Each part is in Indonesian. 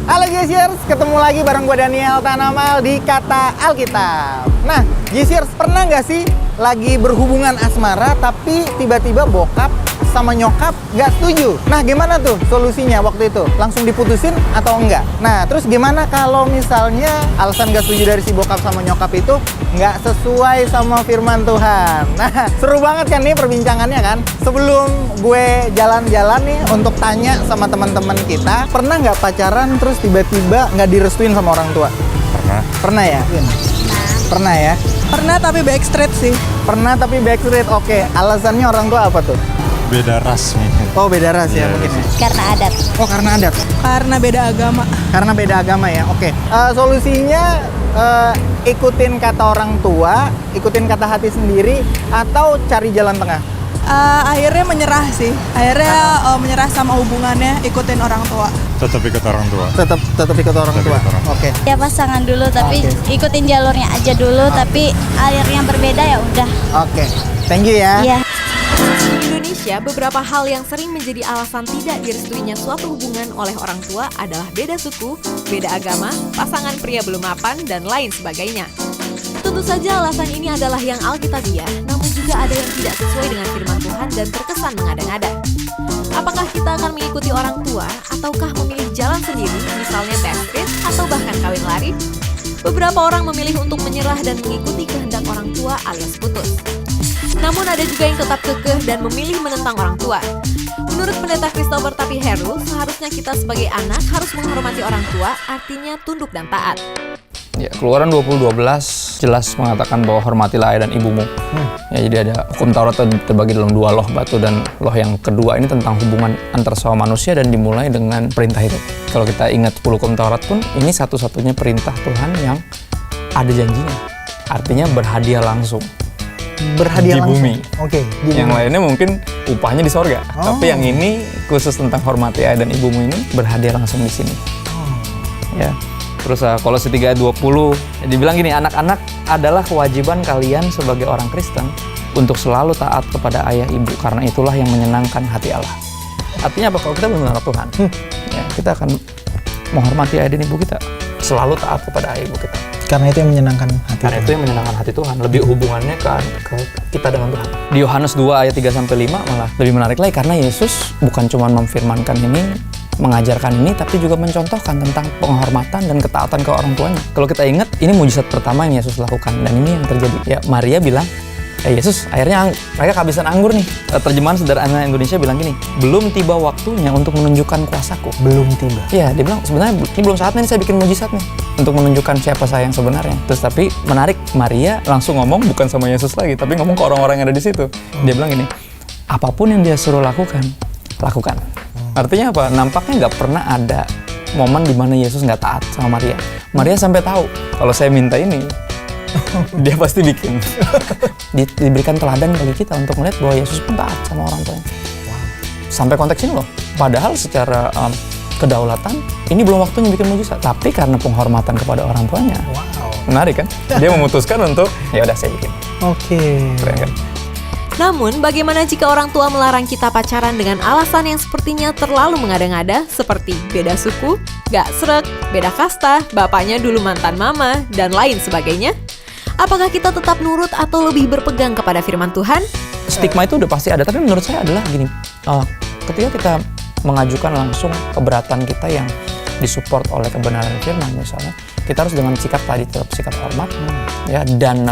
Halo Gisers, ketemu lagi bareng gue Daniel Tanamal di Kata Alkitab. Nah, Gisers, pernah nggak sih lagi berhubungan asmara tapi tiba-tiba bokap sama nyokap nggak setuju? Nah, gimana tuh solusinya waktu itu? Langsung diputusin atau enggak? Nah, terus gimana kalau misalnya alasan nggak setuju dari si bokap sama nyokap itu nggak sesuai sama firman Tuhan? Nah, seru banget kan nih perbincangannya kan? Sebelum gue jalan-jalan nih untuk tanya sama teman-teman kita, pernah nggak pacaran terus tiba-tiba nggak direstuin sama orang tua? Pernah. Pernah ya? Pernah ya? Pernah tapi backstreet sih. Pernah tapi backstreet. Oke, alasannya orang tua apa tuh? Beda ras mungkin. Oh, beda ras ya mungkin. Karena adat. Oh, karena adat. Karena beda agama. Karena beda agama ya. Oke. Solusinya ikutin kata orang tua, ikutin kata hati sendiri, atau cari jalan tengah? Akhirnya menyerah sih. Akhirnya menyerah sama hubungannya, ikutin orang tua. Tetap ikut orang tua. Tetap ikut orang Tetap tua. ikut orang tua. Oke. Ya pasangan dulu tapi ikutin jalurnya aja dulu tapi akhirnya berbeda ya udah. Oke. Thank you ya. Iya. Di Indonesia, beberapa hal yang sering menjadi alasan tidak direstuinya suatu hubungan oleh orang tua adalah beda suku, beda agama, pasangan pria belum mapan, dan lain sebagainya. Tentu saja alasan ini adalah yang alkitabiah, namun juga ada yang tidak sesuai dengan firman Tuhan dan terkesan mengada-ngada. Apakah kita akan mengikuti orang tua, ataukah memilih jalan sendiri, misalnya backstreet atau bahkan kawin lari? Beberapa orang memilih untuk menyerah dan mengikuti kehendak orang tua alias putus. Namun ada juga yang tetap kekeh dan memilih menentang orang tua. Menurut pendeta Christopher Tapi Heru, seharusnya kita sebagai anak harus menghormati orang tua, artinya tunduk dan taat. Ya, Keluaran 20:12 jelas mengatakan bahwa hormatilah ayah dan ibumu. Ya, jadi ada hukum Taurat terbagi dalam dua loh batu, dan loh yang kedua ini tentang hubungan antar sesama manusia dan dimulai dengan perintah itu. Kalau kita ingat 10 hukum Taurat pun, ini satu-satunya perintah Tuhan yang ada janjinya. Artinya berhadiah langsung. Berhadiah Di langsung. bumi. Oke. Di Yang bumi. lainnya mungkin upahnya di sorga. Oh. Tapi yang ini khusus tentang hormati ayah dan ibumu ini berhadiah langsung di sini. Ya. Terus Kolose 3:20 dibilang gini, anak-anak adalah kewajiban kalian sebagai orang Kristen untuk selalu taat kepada ayah ibu karena itulah yang menyenangkan hati Allah. Artinya apa? Kalau kita benar-benar Tuhan, ya, kita akan menghormati ayah dan ibu kita, selalu taat kepada ayah ibu kita. Karena itu yang menyenangkan hati. Karena itu yang menyenangkan hati Tuhan, lebih hubungannya ke kita dengan Tuhan. Di Yohanes 2 ayat 3-5 malah lebih menarik lagi karena Yesus bukan cuma memfirmankan ini, mengajarkan ini, tapi juga mencontohkan tentang penghormatan dan ketaatan ke orang tuanya. Kalau kita ingat, ini mujizat pertama yang Yesus lakukan dan ini yang terjadi. Ya, Maria bilang, Yesus, akhirnya mereka kehabisan anggur nih. Terjemahan sederhana Indonesia bilang gini, belum tiba waktunya untuk menunjukkan kuasaku. Belum tiba. Iya, dia bilang sebenarnya ini belum saatnya nih saya bikin mujizat nih untuk menunjukkan siapa saya yang sebenarnya. Terus tapi menarik, Maria langsung ngomong bukan sama Yesus lagi, tapi ngomong ke orang-orang yang ada di situ. Dia bilang gini, apapun yang dia suruh lakukan, lakukan. Artinya apa? Nampaknya nggak pernah ada momen di mana Yesus nggak taat sama Maria. Maria sampai tahu kalau saya minta ini, dia pasti bikin. Diberikan teladan bagi kita untuk melihat bahwa Yesus pun taat sama orang tuanya. Sampai konteks ini loh. Padahal secara kedaulatan ini belum waktunya bikin mujizat. Tapi karena penghormatan kepada orang tuanya, menarik kan? Dia memutuskan untuk ya udah saya bikin. Oke. Keren kan? Namun, bagaimana jika orang tua melarang kita pacaran dengan alasan yang sepertinya terlalu mengada-ngada, seperti beda suku, gak sreg, beda kasta, bapaknya dulu mantan mama, dan lain sebagainya? Apakah kita tetap nurut atau lebih berpegang kepada firman Tuhan? Stigma itu udah pasti ada, tapi menurut saya adalah gini, ketika kita mengajukan langsung keberatan kita yang disupport oleh kebenaran firman misalnya, kita harus dengan sikap tadi, tetap sikap hormat, ya, dan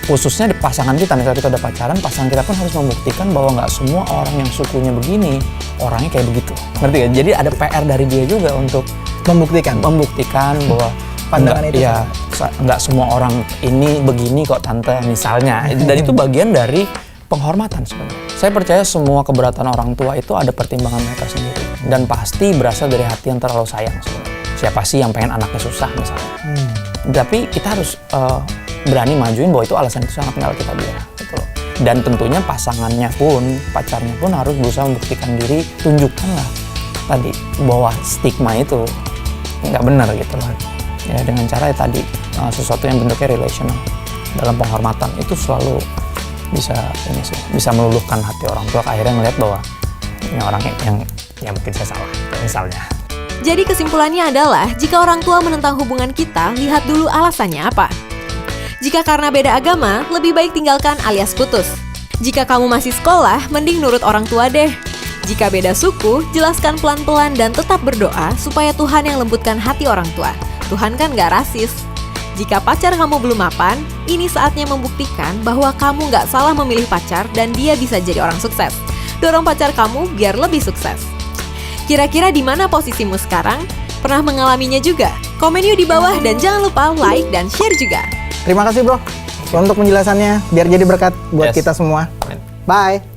khususnya di pasangan kita, misalnya kita udah pacaran, pasangan kita pun harus membuktikan bahwa nggak semua orang yang sukunya begini, orangnya kayak begitu. Ngerti kan? Jadi ada PR dari dia juga untuk membuktikan bahwa pandangan itu ya nggak semua orang ini begini kok tante misalnya. Dan itu bagian dari penghormatan sebenarnya. Saya percaya semua keberatan orang tua itu ada pertimbangan mereka sendiri dan pasti berasal dari hati yang terlalu sayang sebenarnya. Siapa sih yang pengen anaknya susah misalnya? Tapi kita harus berani majuin bahwa itu alasan itu sangat alkitabiah gitu loh. Dan tentunya pasangannya pun, pacarnya pun harus berusaha membuktikan diri, tunjukkanlah tadi bahwa stigma itu nggak benar gitu loh. Ya dengan cara ya tadi sesuatu yang bentuknya relational dalam penghormatan itu selalu bisa meluluhkan hati orang tua, akhirnya melihat bahwa ini orang yang mungkin saya salah misalnya. Jadi kesimpulannya adalah, jika orang tua menentang hubungan kita, lihat dulu alasannya apa. Jika karena beda agama, lebih baik tinggalkan alias putus. Jika kamu masih sekolah, mending nurut orang tua deh. Jika beda suku, jelaskan pelan-pelan dan tetap berdoa supaya Tuhan yang lembutkan hati orang tua. Tuhan kan gak rasis. Jika pacar kamu belum mapan, ini saatnya membuktikan bahwa kamu gak salah memilih pacar dan dia bisa jadi orang sukses. Dorong pacar kamu biar lebih sukses. Kira-kira di mana posisimu sekarang? Pernah mengalaminya juga? Komen yuk di bawah dan jangan lupa like dan share juga. Terima kasih bro untuk penjelasannya, biar jadi berkat buat Yes. kita semua. Bye.